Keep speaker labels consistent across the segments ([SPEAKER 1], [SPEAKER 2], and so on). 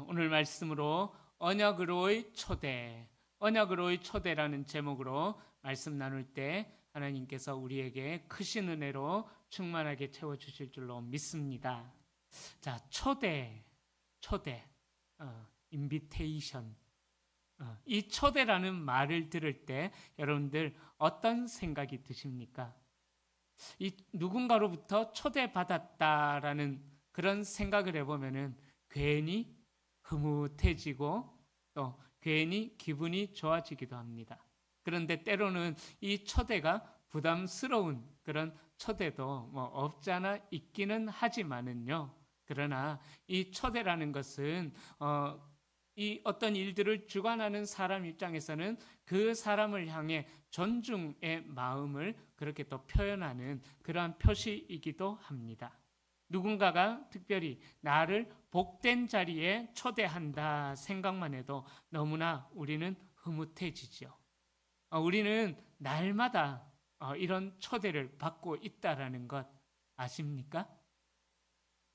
[SPEAKER 1] 오늘 말씀으로 언약으로의 초대, 언약으로의 초대라는 제목으로 말씀 나눌 때 하나님께서 우리에게 크신 은혜로 충만하게 채워주실 줄로 믿습니다. 자, 초대, 인비테이션. 이 초대라는 말을 들을 때 여러분들 어떤 생각이 드십니까? 이 누군가로부터 초대받았다라는 그런 생각을 해보면은 괜히 흐뭇해지고 또 괜히 기분이 좋아지기도 합니다. 그런데 때로는 이 초대가 부담스러운 그런 초대도 뭐 없잖아 있기는 하지만은요. 그러나 이 초대라는 것은 이 어떤 일들을 주관하는 사람 입장에서는 그 사람을 향해 존중의 마음을 그렇게 또 표현하는 그러한 표시이기도 합니다. 누군가가 특별히 나를 복된 자리에 초대한다 생각만 해도 너무나 우리는 흐뭇해지죠. 우리는 날마다 이런 초대를 받고 있다라는 것 아십니까?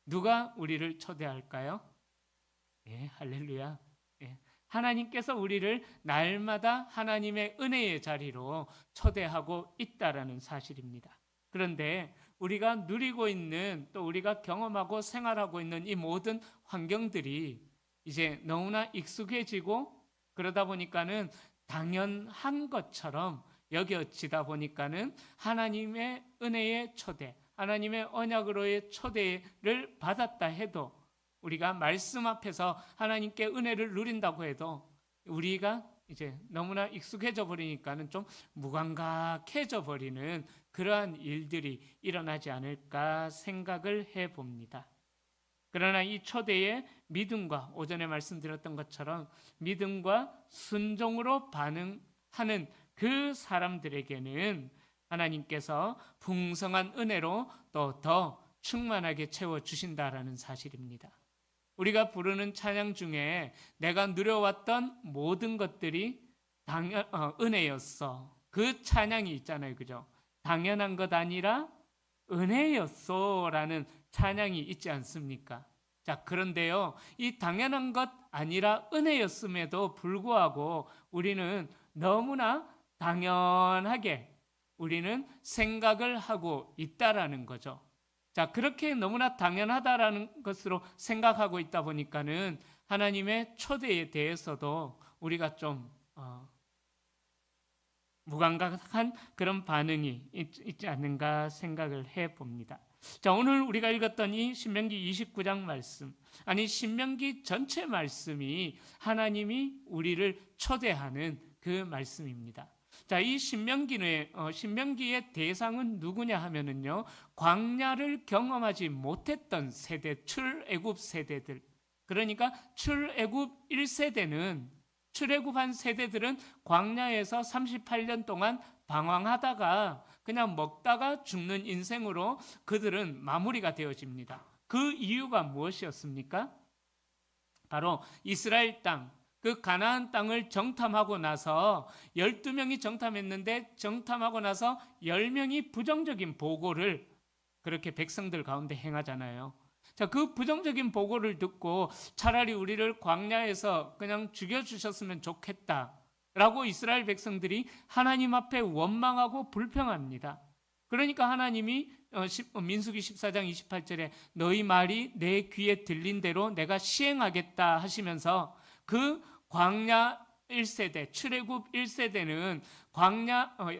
[SPEAKER 1] 누가 우리를 초대할까요? 예, 할렐루야. 예, 하나님께서 우리를 날마다 하나님의 은혜의 자리로 초대하고 있다라는 사실입니다. 그런데 우리가 누리고 있는 또 우리가 경험하고 생활하고 있는 이 모든 환경들이 이제 너무나 익숙해지고 그러다 보니까는 당연한 것처럼 여겨지다 보니까는 하나님의 은혜의 초대, 하나님의 언약으로의 초대를 받았다 해도 우리가 말씀 앞에서 하나님께 은혜를 누린다고 해도 우리가 이제 너무나 익숙해져 버리니까는 좀 무감각해져 버리는 그러한 일들이 일어나지 않을까 생각을 해 봅니다. 그러나 이 초대의 믿음과 오전에 말씀드렸던 것처럼 믿음과 순종으로 반응하는 그 사람들에게는 하나님께서 풍성한 은혜로 또 더 충만하게 채워주신다라는 사실입니다. 우리가 부르는 찬양 중에 내가 누려왔던 모든 것들이 은혜였어. 그 찬양이 있잖아요. 그죠? 당연한 것 아니라 은혜였어 라는 찬양이 있지 않습니까? 자, 그런데요. 이 당연한 것 아니라 은혜였음에도 불구하고 우리는 너무나 당연하게 우리는 생각을 하고 있다라는 거죠. 자, 그렇게 너무나 당연하다라는 것으로 생각하고 있다 보니까는 하나님의 초대에 대해서도 우리가 좀 무감각한 그런 반응이 있지 않는가 생각을 해 봅니다. 자, 오늘 우리가 읽었던 이 신명기 29장 말씀, 아니 신명기 전체 말씀이 하나님이 우리를 초대하는 그 말씀입니다. 자, 이 신명기의 대상은 누구냐 하면은요, 광야를 경험하지 못했던 세대, 출애굽 세대들. 그러니까 출애굽 1세대는 출애굽한 세대들은 광야에서 38년 동안 방황하다가 그냥 먹다가 죽는 인생으로 그들은 마무리가 되어집니다. 그 이유가 무엇이었습니까? 바로 이스라엘 땅, 그 가나안 땅을 정탐하고 나서 12명이 정탐했는데 정탐하고 나서 10명이 부정적인 보고를 그렇게 백성들 가운데 행하잖아요. 자, 그 부정적인 보고를 듣고 차라리 우리를 광야에서 그냥 죽여주셨으면 좋겠다라고 이스라엘 백성들이 하나님 앞에 원망하고 불평합니다. 그러니까 하나님이 민수기 14장 28절에 너희 말이 내 귀에 들린 대로 내가 시행하겠다 하시면서 그 광야 1세대, 출애굽 1세대는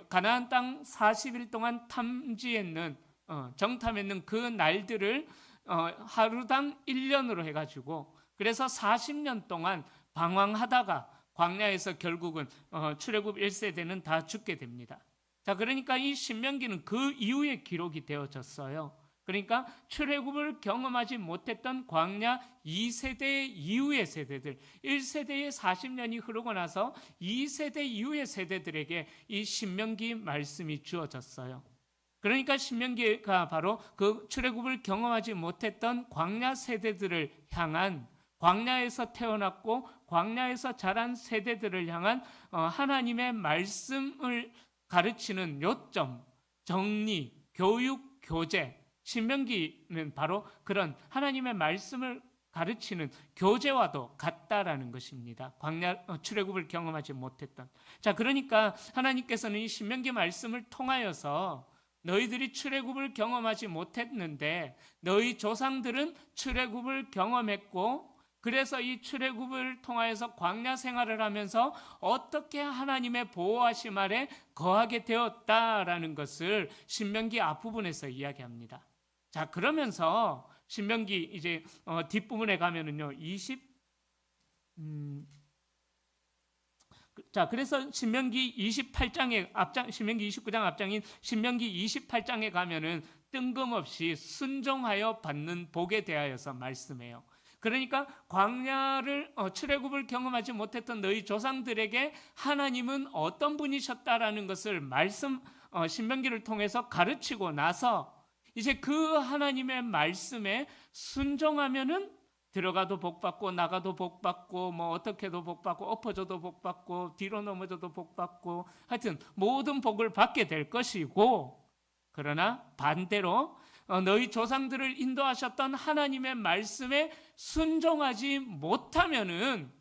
[SPEAKER 1] 가나안 땅 40일 동안 탐지했는 정탐했는 그 날들을 하루당 1년으로 해가지고 그래서 40년 동안 방황하다가 광야에서 결국은 출애굽 1세대는 다 죽게 됩니다. 자, 그러니까 이 신명기는 그 이후에 기록이 되어졌어요. 그러니까 출애굽을 경험하지 못했던 광야 2세대 이후의 세대들, 1세대의 40년이 흐르고 나서 2세대 이후의 세대들에게 이 신명기 말씀이 주어졌어요. 그러니까 신명기가 바로 그 출애굽을 경험하지 못했던 광야 세대들을 향한, 광야에서 태어났고 광야에서 자란 세대들을 향한 하나님의 말씀을 가르치는 요점, 정리, 교육, 교재. 신명기는 바로 그런 하나님의 말씀을 가르치는 교재와도 같다라는 것입니다. 광야 출애굽을 경험하지 못했던. 자, 그러니까 하나님께서는 이 신명기 말씀을 통하여서 너희들이 출애굽을 경험하지 못했는데 너희 조상들은 출애굽을 경험했고, 그래서 이 출애굽을 통하여서 광야 생활을 하면서 어떻게 하나님의 보호하심 아래 거하게 되었다라는 것을 신명기 앞부분에서 이야기합니다. 자, 그러면서 신명기 이제 뒷부분에 가면은요, 자, 그래서 신명기 28장의 앞장, 신명기 29장 앞장인 신명기 28장에 가면은 뜬금없이 순종하여 받는 복에 대하여서 말씀해요. 그러니까 광야를 출애굽을 경험하지 못했던 너희 조상들에게 하나님은 어떤 분이셨다라는 것을 신명기를 통해서 가르치고 나서 이제 그 하나님의 말씀에 순종하면은 들어가도 복받고 나가도 복받고 뭐 어떻게도 복받고 엎어져도 복받고 뒤로 넘어져도 복받고 하여튼 모든 복을 받게 될 것이고, 그러나 반대로 너희 조상들을 인도하셨던 하나님의 말씀에 순종하지 못하면은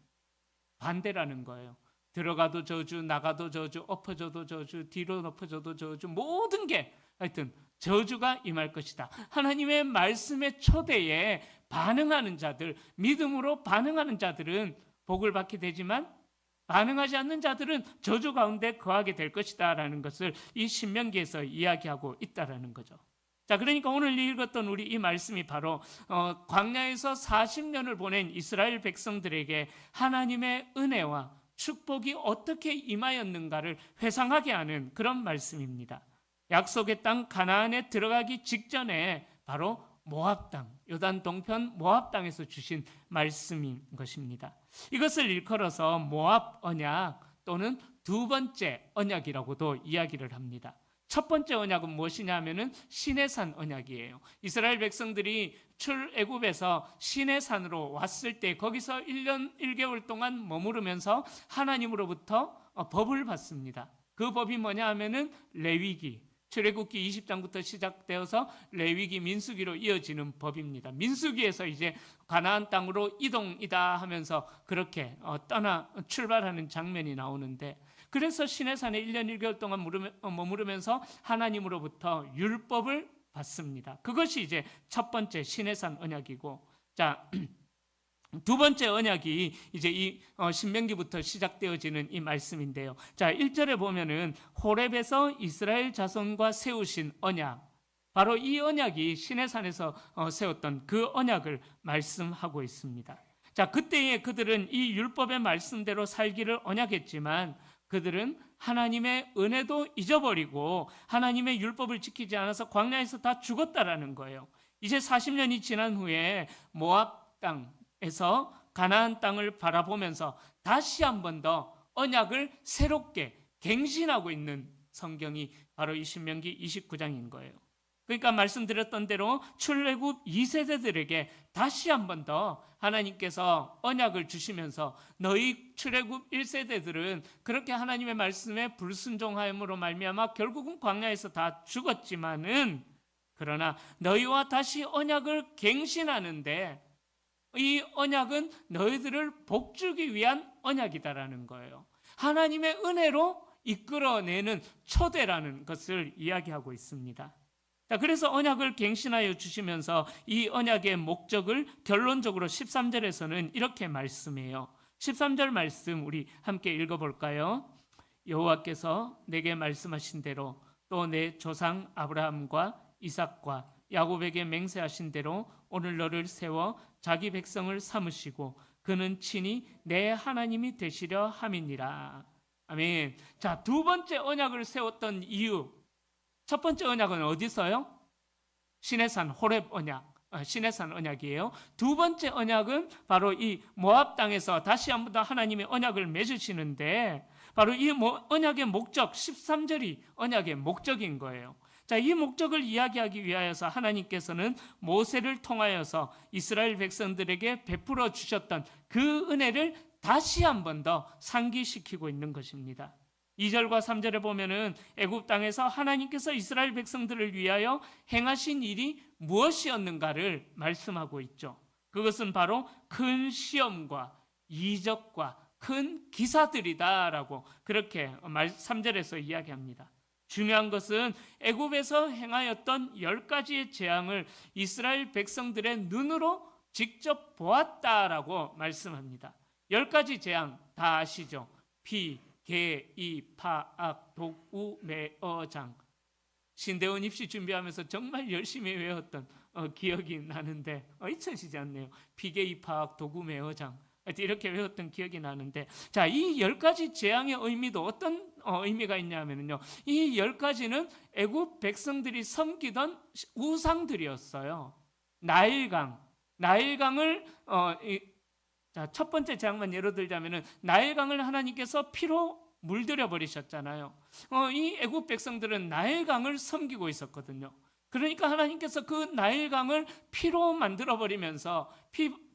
[SPEAKER 1] 반대라는 거예요. 들어가도 저주, 나가도 저주, 엎어져도 저주, 뒤로 엎어져도 저주, 모든 게 하여튼 저주가 임할 것이다. 하나님의 말씀의 초대에 반응하는 자들, 믿음으로 반응하는 자들은 복을 받게 되지만 반응하지 않는 자들은 저주 가운데 거하게 될 것이다 라는 것을 이 신명기에서 이야기하고 있다라는 거죠. 자, 그러니까 오늘 읽었던 우리 이 말씀이 바로 광야에서 40년을 보낸 이스라엘 백성들에게 하나님의 은혜와 축복이 어떻게 임하였는가를 회상하게 하는 그런 말씀입니다. 약속의 땅 가나안에 들어가기 직전에 바로 모압 땅, 요단 동편 모압 땅에서 주신 말씀인 것입니다. 이것을 일컬어서 모압 언약 또는 두 번째 언약이라고도 이야기를 합니다. 첫 번째 언약은 무엇이냐 하면은 시내산 언약이에요. 이스라엘 백성들이 출애굽에서 시내산으로 왔을 때 거기서 1년 1개월 동안 머무르면서 하나님으로부터 법을 받습니다. 그 법이 뭐냐 하면은 레위기, 출애굽기 20장부터 시작되어서 레위기, 민수기로 이어지는 법입니다. 민수기에서 이제 가나안 땅으로 이동이다 하면서 그렇게 출발하는 장면이 나오는데, 그래서 시내산에 1년 1개월 동안 머무르면서 하나님으로부터 율법을 받습니다. 그것이 이제 첫 번째 시내산 언약이고, 자, 두 번째 언약이 이제 이 신명기부터 시작되어지는 이 말씀인데요. 자, 1절에 보면은 호렙에서 이스라엘 자손과 세우신 언약, 바로 이 언약이 시내산에서 세웠던 그 언약을 말씀하고 있습니다. 자, 그때에 그들은 이 율법의 말씀대로 살기를 언약했지만 그들은 하나님의 은혜도 잊어버리고 하나님의 율법을 지키지 않아서 광야에서 다 죽었다라는 거예요. 이제 40년이 지난 후에 모압 땅에서 가나안 땅을 바라보면서 다시 한 번 더 언약을 새롭게 갱신하고 있는 성경이 바로 이 신명기 29장인 거예요. 그러니까 말씀드렸던 대로 출애굽 2세대들에게 다시 한 번 더 하나님께서 언약을 주시면서 너희 출애굽 1세대들은 그렇게 하나님의 말씀에 불순종함으로 말미암아 결국은 광야에서 다 죽었지만은, 그러나 너희와 다시 언약을 갱신하는데 이 언약은 너희들을 복주기 위한 언약이다라는 거예요. 하나님의 은혜로 이끌어내는 초대라는 것을 이야기하고 있습니다. 자, 그래서 언약을 갱신하여 주시면서 이 언약의 목적을 결론적으로 13절에서는 이렇게 말씀해요. 13절 말씀 우리 함께 읽어볼까요? 여호와께서 내게 말씀하신 대로 또 내 조상 아브라함과 이삭과 야곱에게 맹세하신 대로 오늘 너를 세워 자기 백성을 삼으시고 그는 친히 내 하나님이 되시려 함이니라. 아멘. 자, 두 번째 언약을 세웠던 이유, 첫 번째 언약은 어디서요? 시내산 호렙 언약, 시내산 언약이에요. 두 번째 언약은 바로 이 모압 땅에서 다시 한 번 더 하나님의 언약을 맺으시는데, 바로 이 언약의 목적, 13절이 언약의 목적인 거예요. 자, 이 목적을 이야기하기 위하여서 하나님께서는 모세를 통하여서 이스라엘 백성들에게 베풀어 주셨던 그 은혜를 다시 한 번 더 상기시키고 있는 것입니다. 2절과 3절에 보면은 애굽 땅에서 하나님께서 이스라엘 백성들을 위하여 행하신 일이 무엇이었는가를 말씀하고 있죠. 그것은 바로 큰 시험과 이적과 큰 기사들이다라고 그렇게 3절에서 이야기합니다. 중요한 것은 애굽에서 행하였던 10가지의 재앙을 이스라엘 백성들의 눈으로 직접 보았다라고 말씀합니다. 10가지 재앙 다 아시죠? 피, 개, 이, 파, 악, 독, 우, 매, 어, 장. 신대원 입시 준비하면서 정말 열심히 외웠던 기억이 나는데 잊혀지지 않네요. 피, 개, 이, 파, 악, 독, 우, 매, 어, 장. 이렇게 외웠던 기억이 나는데, 자, 이 10가지 재앙의 의미도 어떤 의미가 있냐면요, 이 10가지는 애굽 백성들이 섬기던 우상들이었어요. 나일강을 자, 첫 번째 재앙만 예로 들자면은 나일강을 하나님께서 피로 물들여 버리셨잖아요. 이 애굽 백성들은 나일강을 섬기고 있었거든요. 그러니까 하나님께서 그 나일강을 피로 만들어 버리면서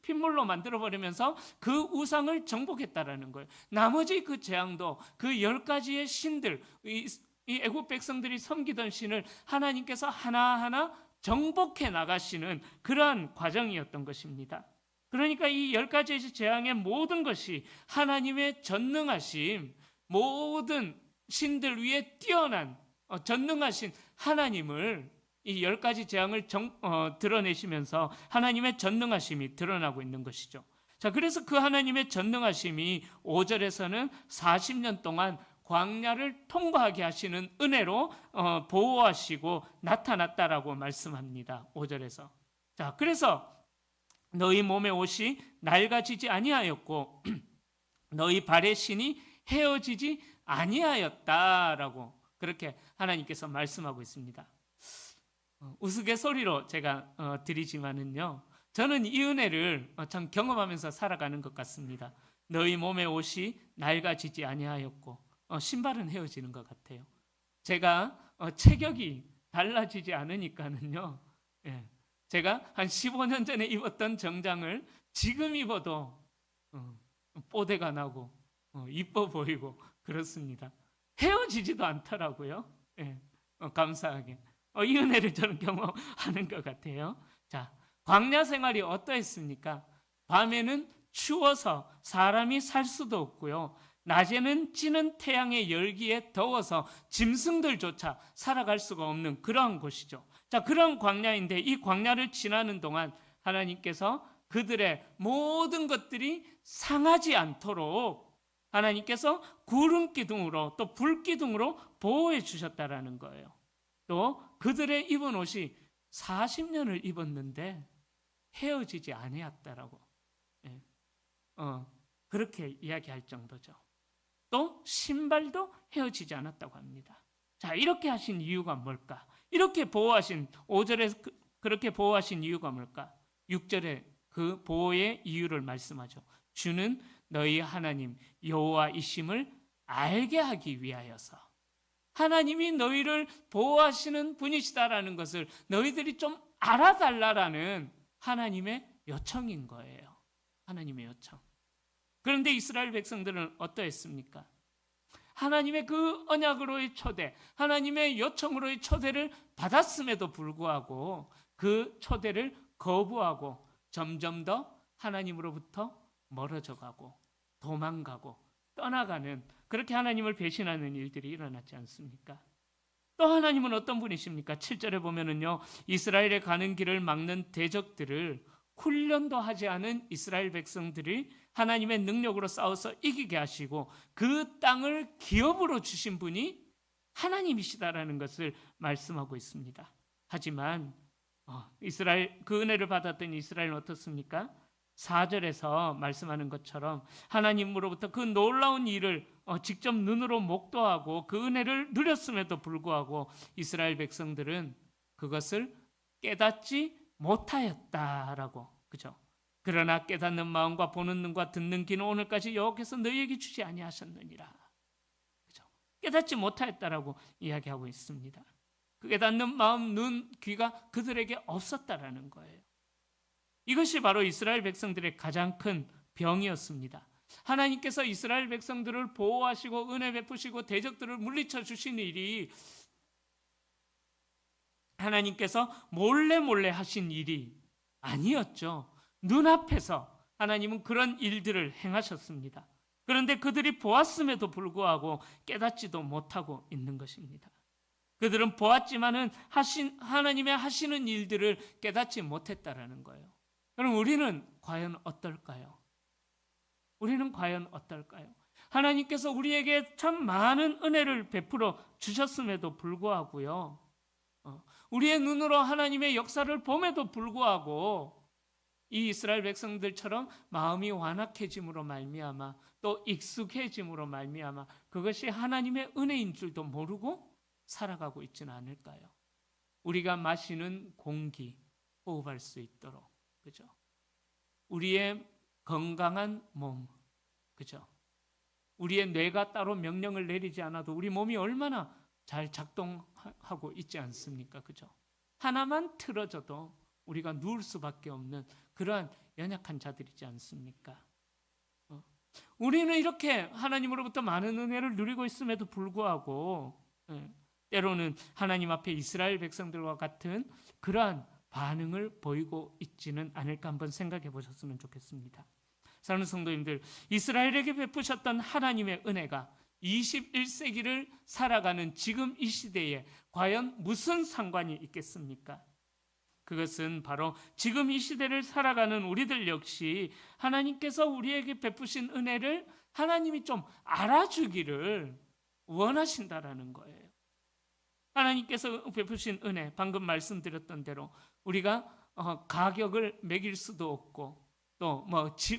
[SPEAKER 1] 핏물로 만들어 버리면서 그 우상을 정복했다라는 거예요. 나머지 그 재앙도 그 10가지의 신들, 이 애굽 백성들이 섬기던 신을 하나님께서 하나하나 정복해 나가시는 그러한 과정이었던 것입니다. 그러니까 이 10가지의 재앙의 모든 것이 하나님의 전능하심, 모든 신들 위에 뛰어난 전능하신 하나님을 이 10가지 재앙을 드러내시면서 하나님의 전능하심이 드러나고 있는 것이죠. 자, 그래서 그 하나님의 전능하심이 5절에서는 40년 동안 광야를 통과하게 하시는 은혜로 보호하시고 나타났다라고 말씀합니다. 5절에서. 자, 그래서 너희 몸의 옷이 낡아지지 아니하였고 너희 발의 신이 헤어지지 아니하였다라고 그렇게 하나님께서 말씀하고 있습니다. 우스갯소리로 제가 드리지만은요, 저는 이 은혜를 참 경험하면서 살아가는 것 같습니다. 너희 몸의 옷이 낡아지지 아니하였고 신발은 헤어지는 것 같아요. 제가 체격이 달라지지 않으니까는요, 제가 한 15년 전에 입었던 정장을 지금 입어도 뽀대가 나고 이뻐 보이고 그렇습니다. 헤어지지도 않더라고요. 감사하게. 이 은혜를 저는 경험하는 것 같아요. 자, 광야 생활이 어떠했습니까? 밤에는 추워서 사람이 살 수도 없고요. 낮에는 찌는 태양의 열기에 더워서 짐승들조차 살아갈 수가 없는 그러한 곳이죠. 자, 그런 광야인데 이 광야를 지나는 동안 하나님께서 그들의 모든 것들이 상하지 않도록 하나님께서 구름 기둥으로 또 불 기둥으로 보호해 주셨다라는 거예요. 또 그들의 입은 옷이 40년을 입었는데 헤어지지 아니었다라고 그렇게 이야기할 정도죠. 또 신발도 헤어지지 않았다고 합니다. 자, 이렇게 하신 이유가 뭘까? 이렇게 보호하신 5절에 그렇게 보호하신 이유가 뭘까? 6절에 그 보호의 이유를 말씀하죠. 주는 너희 하나님 여호와이심을 알게 하기 위하여서. 하나님이 너희를 보호하시는 분이시다라는 것을 너희들이 좀 알아달라라는 하나님의 요청인 거예요. 하나님의 요청. 그런데 이스라엘 백성들은 어떠했습니까? 하나님의 그 언약으로의 초대, 하나님의 요청으로의 초대를 받았음에도 불구하고 그 초대를 거부하고 점점 더 하나님으로부터 멀어져 가고 도망가고 떠나가는, 그렇게 하나님을 배신하는 일들이 일어났지 않습니까? 또 하나님은 어떤 분이십니까? 7절에 보면은요, 이스라엘에 가는 길을 막는 대적들을 훈련도 하지 않은 이스라엘 백성들이 하나님의 능력으로 싸워서 이기게 하시고 그 땅을 기업으로 주신 분이 하나님이시다라는 것을 말씀하고 있습니다. 하지만 이스라엘, 그 은혜를 받았던 이스라엘은 어떻습니까? 4절에서 말씀하는 것처럼 하나님으로부터 그 놀라운 일을 직접 눈으로 목도하고 그 은혜를 누렸음에도 불구하고 이스라엘 백성들은 그것을 깨닫지 못하였다라고, 그죠? 그러나 깨닫는 마음과 보는 눈과 듣는 귀는 오늘까지 여호와께서 너희에게 주지 아니하셨느니라, 그죠? 깨닫지 못하였다라고 이야기하고 있습니다. 그 깨닫는 마음, 눈, 귀가 그들에게 없었다라는 거예요. 이것이 바로 이스라엘 백성들의 가장 큰 병이었습니다. 하나님께서 이스라엘 백성들을 보호하시고 은혜 베푸시고 대적들을 물리쳐 주신 일이 하나님께서 몰래 하신 일이 아니었죠. 눈앞에서 하나님은 그런 일들을 행하셨습니다. 그런데 그들이 보았음에도 불구하고 깨닫지도 못하고 있는 것입니다. 그들은 보았지만은 하나님의 하시는 일들을 깨닫지 못했다라는 거예요. 그럼 우리는 과연 어떨까요? 우리는 과연 어떨까요? 하나님께서 우리에게 참 많은 은혜를 베풀어 주셨음에도 불구하고요. 우리의 눈으로 하나님의 역사를 봄에도 불구하고 이 이스라엘 백성들처럼 마음이 완악해짐으로 말미암아 또 익숙해짐으로 말미암아 그것이 하나님의 은혜인 줄도 모르고 살아가고 있지는 않을까요? 우리가 마시는 공기 호흡할 수 있도록, 그죠? 우리의 건강한 몸, 그죠? 우리의 뇌가 따로 명령을 내리지 않아도 우리 몸이 얼마나 잘 작동하고 있지 않습니까? 그죠? 하나만 틀어져도 우리가 누울 수밖에 없는 그러한 연약한 자들이지 않습니까? 우리는 이렇게 하나님으로부터 많은 은혜를 누리고 있음에도 불구하고 때로는 하나님 앞에 이스라엘 백성들과 같은 그러한 반응을 보이고 있지는 않을까 한번 생각해 보셨으면 좋겠습니다. 사랑하는 성도님들, 이스라엘에게 베푸셨던 하나님의 은혜가 21세기를 살아가는 지금 이 시대에 과연 무슨 상관이 있겠습니까? 그것은 바로 지금 이 시대를 살아가는 우리들 역시 하나님께서 우리에게 베푸신 은혜를 하나님이 좀 알아주기를 원하신다라는 거예요. 하나님께서 베푸신 은혜, 방금 말씀드렸던 대로 우리가 가격을 매길 수도 없고 또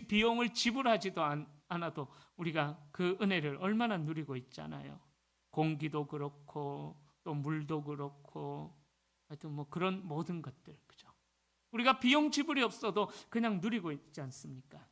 [SPEAKER 1] 비용을 지불하지도 않아도 우리가 그 은혜를 얼마나 누리고 있잖아요. 공기도 그렇고 또 물도 그렇고 하여튼 그런 모든 것들, 그죠? 우리가 비용 지불이 없어도 그냥 누리고 있지 않습니까?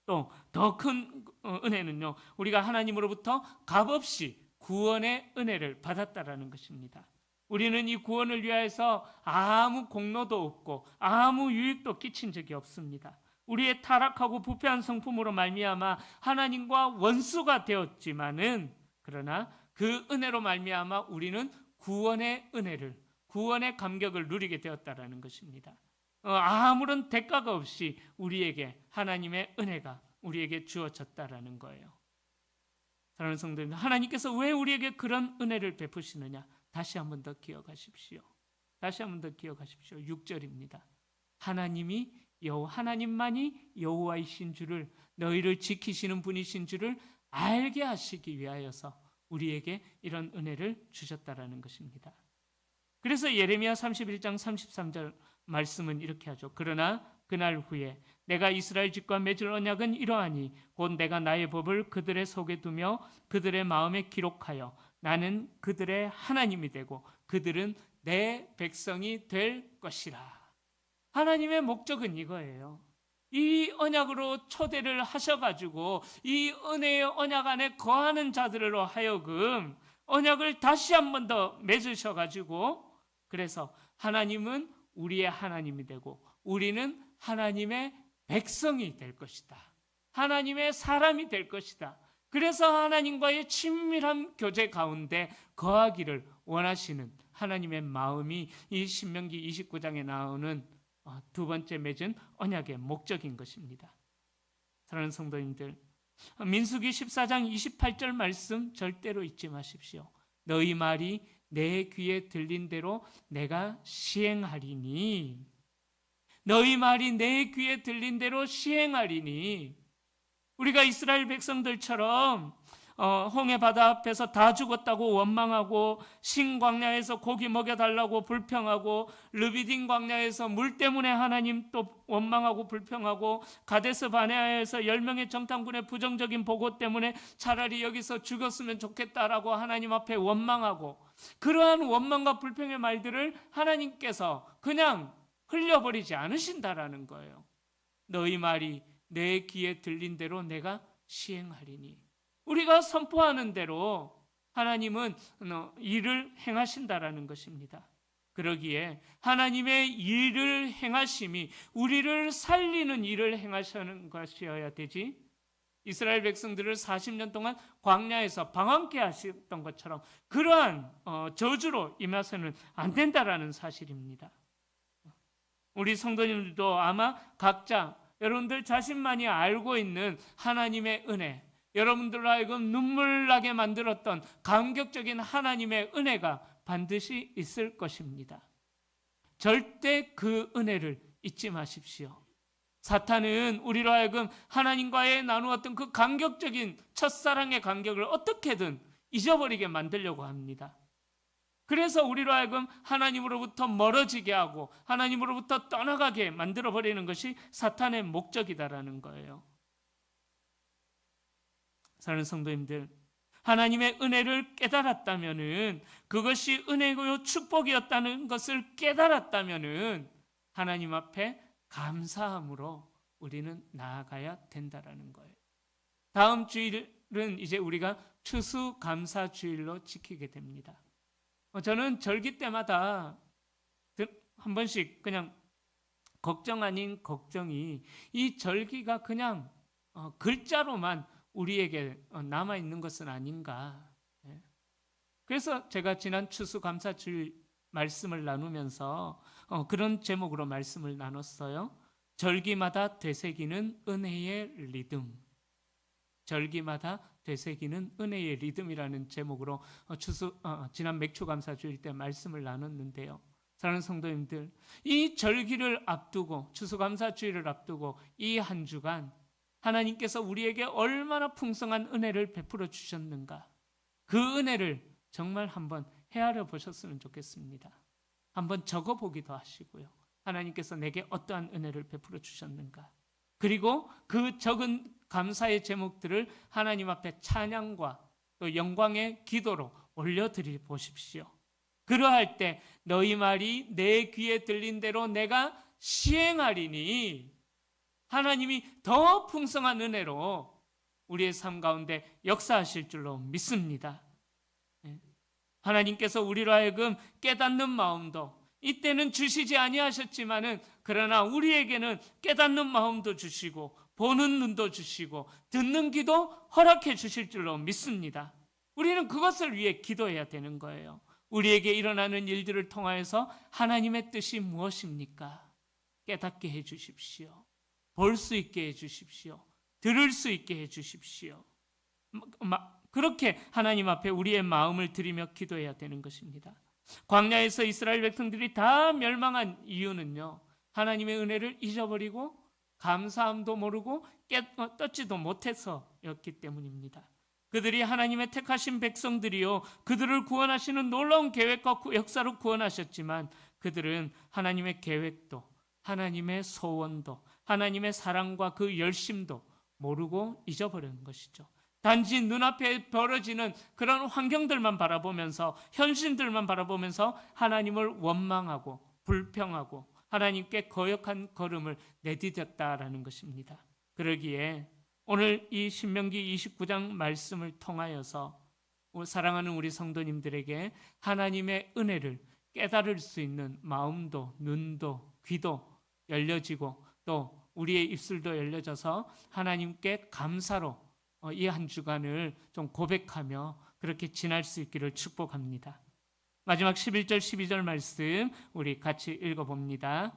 [SPEAKER 1] 또 더 큰 은혜는요, 우리가 하나님으로부터 값없이 구원의 은혜를 받았다라는 것입니다. 우리는 이 구원을 위하여서 아무 공로도 없고 아무 유익도 끼친 적이 없습니다. 우리의 타락하고 부패한 성품으로 말미암아 하나님과 원수가 되었지만은 그러나 그 은혜로 말미암아 우리는 구원의 은혜를, 구원의 감격을 누리게 되었다라는 것입니다. 아무런 대가가 없이 우리에게 하나님의 은혜가 우리에게 주어졌다라는 거예요. 사랑하는 성도님, 하나님께서 왜 우리에게 그런 은혜를 베푸시느냐? 다시 한 번 더 기억하십시오. 다시 한 번 더 기억하십시오. 6절입니다. 하나님만이 여호와이신 줄을, 너희를 지키시는 분이신 줄을 알게 하시기 위하여서 우리에게 이런 은혜를 주셨다라는 것입니다. 그래서 예레미야 31장 33절 말씀은 이렇게 하죠. 그러나 그날 후에 내가 이스라엘 집과 맺을 언약은 이러하니 곧 내가 나의 법을 그들의 속에 두며 그들의 마음에 기록하여 나는 그들의 하나님이 되고 그들은 내 백성이 될 것이라. 하나님의 목적은 이거예요. 이 언약으로 초대를 하셔가지고 이 은혜의 언약 안에 거하는 자들로 하여금 언약을 다시 한 번 더 맺으셔가지고 그래서 하나님은 우리의 하나님이 되고 우리는 하나님의 백성이 될 것이다. 하나님의 사람이 될 것이다. 그래서 하나님과의 친밀한 교제 가운데 거하기를 원하시는 하나님의 마음이 이 신명기 29장에 나오는 두 번째 맺은 언약의 목적인 것입니다. 사랑하는 성도님들, 민수기 14장 28절 말씀 절대로 잊지 마십시오. 너희 말이 내 귀에 들린 대로 내가 시행하리니, 너희 말이 내 귀에 들린 대로 시행하리니. 우리가 이스라엘 백성들처럼 홍해 바다 앞에서 다 죽었다고 원망하고 신광야에서 고기 먹여달라고 불평하고 르비딘 광야에서 물 때문에 하나님 또 원망하고 불평하고 가데스 바네아에서 10명의 정탐꾼의 부정적인 보고 때문에 차라리 여기서 죽었으면 좋겠다라고 하나님 앞에 원망하고 그러한 원망과 불평의 말들을 하나님께서 그냥 흘려버리지 않으신다라는 거예요. 너희 말이 내 귀에 들린 대로 내가 시행하리니. 우리가 선포하는 대로 하나님은 일을 행하신다라는 것입니다. 그러기에 하나님의 일을 행하심이 우리를 살리는 일을 행하시는 것이어야 되지, 이스라엘 백성들을 40년 동안 광야에서 방황케 하셨던 것처럼 그러한 저주로 임해서는 안 된다라는 사실입니다. 우리 성도님들도 아마 각자 여러분들 자신만이 알고 있는 하나님의 은혜, 여러분들로 하여금 눈물 나게 만들었던 감격적인 하나님의 은혜가 반드시 있을 것입니다. 절대 그 은혜를 잊지 마십시오. 사탄은 우리로 하여금 하나님과의 나누었던 그 감격적인 첫사랑의 감격을 어떻게든 잊어버리게 만들려고 합니다. 그래서 우리로 하여금 하나님으로부터 멀어지게 하고 하나님으로부터 떠나가게 만들어버리는 것이 사탄의 목적이다라는 거예요. 사랑하는 성도님들, 하나님의 은혜를 깨달았다면은, 그것이 은혜고 축복이었다는 것을 깨달았다면은 하나님 앞에 감사함으로 우리는 나아가야 된다라는 거예요. 다음 주일은 이제 우리가 추수감사주일로 지키게 됩니다. 저는 절기 때마다 한 번씩 그냥 걱정 아닌 걱정이, 이 절기가 그냥 글자로만 우리에게 남아있는 것은 아닌가. 그래서 제가 지난 추수감사주일 말씀을 나누면서 그런 제목으로 말씀을 나눴어요. 절기마다 되새기는 은혜의 리듬. 절기마다 되새기는 은혜의 리듬이라는 제목으로 지난 맥주감사주일 때 말씀을 나눴는데요. 사랑하는 성도님들, 이 절기를 앞두고, 추수감사주일을 앞두고 이 한 주간 하나님께서 우리에게 얼마나 풍성한 은혜를 베풀어 주셨는가, 그 은혜를 정말 한번 헤아려 보셨으면 좋겠습니다. 한번 적어보기도 하시고요. 하나님께서 내게 어떠한 은혜를 베풀어 주셨는가, 그리고 그 적은 감사의 제목들을 하나님 앞에 찬양과 또 영광의 기도로 올려드려 보십시오. 그러할 때 너희 말이 내 귀에 들린 대로 내가 시행하리니, 하나님이 더 풍성한 은혜로 우리의 삶 가운데 역사하실 줄로 믿습니다. 하나님께서 우리로 하여금 깨닫는 마음도 이때는 주시지 아니하셨지만은, 그러나 우리에게는 깨닫는 마음도 주시고 보는 눈도 주시고 듣는 귀도 허락해 주실 줄로 믿습니다. 우리는 그것을 위해 기도해야 되는 거예요. 우리에게 일어나는 일들을 통하여서 하나님의 뜻이 무엇입니까? 깨닫게 해 주십시오. 볼 수 있게 해 주십시오. 들을 수 있게 해 주십시오. 그렇게 하나님 앞에 우리의 마음을 들이며 기도해야 되는 것입니다. 광야에서 이스라엘 백성들이 다 멸망한 이유는요, 하나님의 은혜를 잊어버리고 감사함도 모르고 떴지도 못해서였기 때문입니다. 그들이 하나님의 택하신 백성들이요, 그들을 구원하시는 놀라운 계획과 역사로 구원하셨지만 그들은 하나님의 계획도, 하나님의 소원도, 하나님의 사랑과 그 열심도 모르고 잊어버린 것이죠. 단지 눈앞에 벌어지는 그런 환경들만 바라보면서, 현실들만 바라보면서 하나님을 원망하고 불평하고 하나님께 거역한 걸음을 내디뎠다라는 것입니다. 그러기에 오늘 이 신명기 29장 말씀을 통하여서 사랑하는 우리 성도님들에게 하나님의 은혜를 깨달을 수 있는 마음도, 눈도, 귀도 열려지고 또 우리의 입술도 열려져서 하나님께 감사로 이 한 주간을 좀 고백하며 그렇게 지날 수 있기를 축복합니다. 마지막 11절 12절 말씀 우리 같이 읽어봅니다.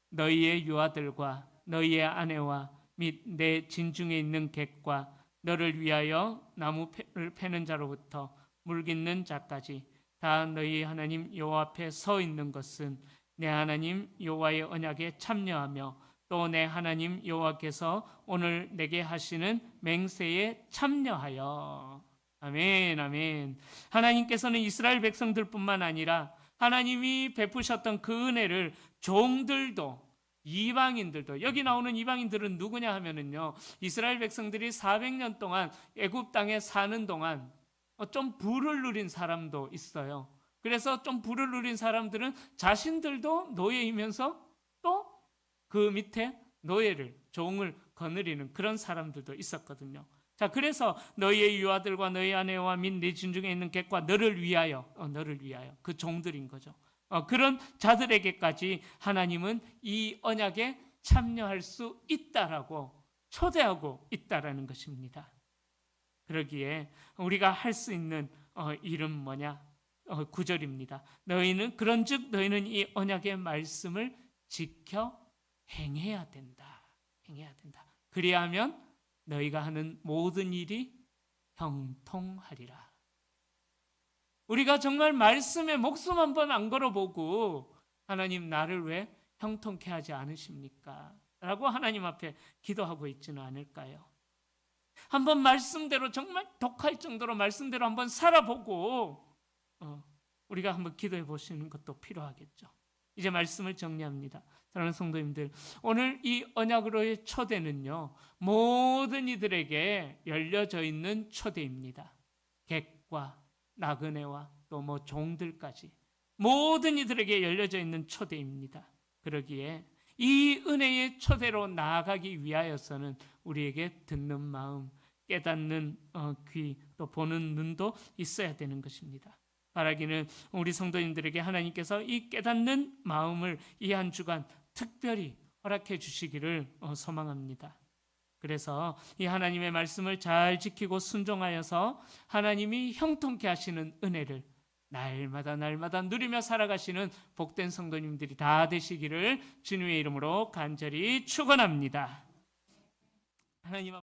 [SPEAKER 1] 너희의 유아들과 너희의 아내와 및 내 진중에 있는 객과 너를 위하여 나무를 패는 자로부터 물 깃는 자까지 다 너희 하나님 여호와 앞에 서 있는 것은 내 하나님 여호와의 언약에 참여하며 또 내 하나님 여호와께서 오늘 내게 하시는 맹세에 참여하여. 아멘, 아멘. 하나님께서는 이스라엘 백성들뿐만 아니라 하나님이 베푸셨던 그 은혜를 종들도, 이방인들도, 여기 나오는 이방인들은 누구냐 하면은요, 이스라엘 백성들이 400년 동안 애굽 땅에 사는 동안 좀 부를 누린 사람도 있어요. 그래서 좀 부를 누린 사람들은 자신들도 노예이면서 또 그 밑에 노예를, 종을 거느리는 그런 사람들도 있었거든요. 자, 그래서 너희의 유아들과 너희 아내와 및 네 진중에 있는 객과 너를 위하여, 너를 위하여, 그 종들인 거죠. 그런 자들에게까지 하나님은 이 언약에 참여할 수 있다라고 초대하고 있다라는 것입니다. 그러기에 우리가 할 수 있는 일은 뭐냐? 9절입니다. 너희는 그런즉 너희는 이 언약의 말씀을 지켜 행해야 된다. 행해야 된다. 그리하면 너희가 하는 모든 일이 형통하리라. 우리가 정말 말씀에 목숨 한번 안 걸어보고 하나님 나를 왜 형통케 하지 않으십니까? 라고 하나님 앞에 기도하고 있지는 않을까요? 한번 말씀대로 정말 독할 정도로 말씀대로 한번 살아보고 우리가 한번 기도해 보시는 것도 필요하겠죠. 이제 말씀을 정리합니다. 사랑하는 성도님들, 오늘 이 언약으로의 초대는요, 모든 이들에게 열려져 있는 초대입니다. 객과 나그네와 또 종들까지 모든 이들에게 열려져 있는 초대입니다. 그러기에 이 은혜의 초대로 나아가기 위하여서는 우리에게 듣는 마음, 깨닫는 귀, 또 보는 눈도 있어야 되는 것입니다. 바라기는 우리 성도님들에게 하나님께서 이 깨닫는 마음을 이 한 주간 특별히 허락해 주시기를 소망합니다. 그래서 이 하나님의 말씀을 잘 지키고 순종하여서 하나님이 형통케 하시는 은혜를 날마다 누리며 살아가시는 복된 성도님들이 다 되시기를 주님의 이름으로 간절히 축원합니다. 하나님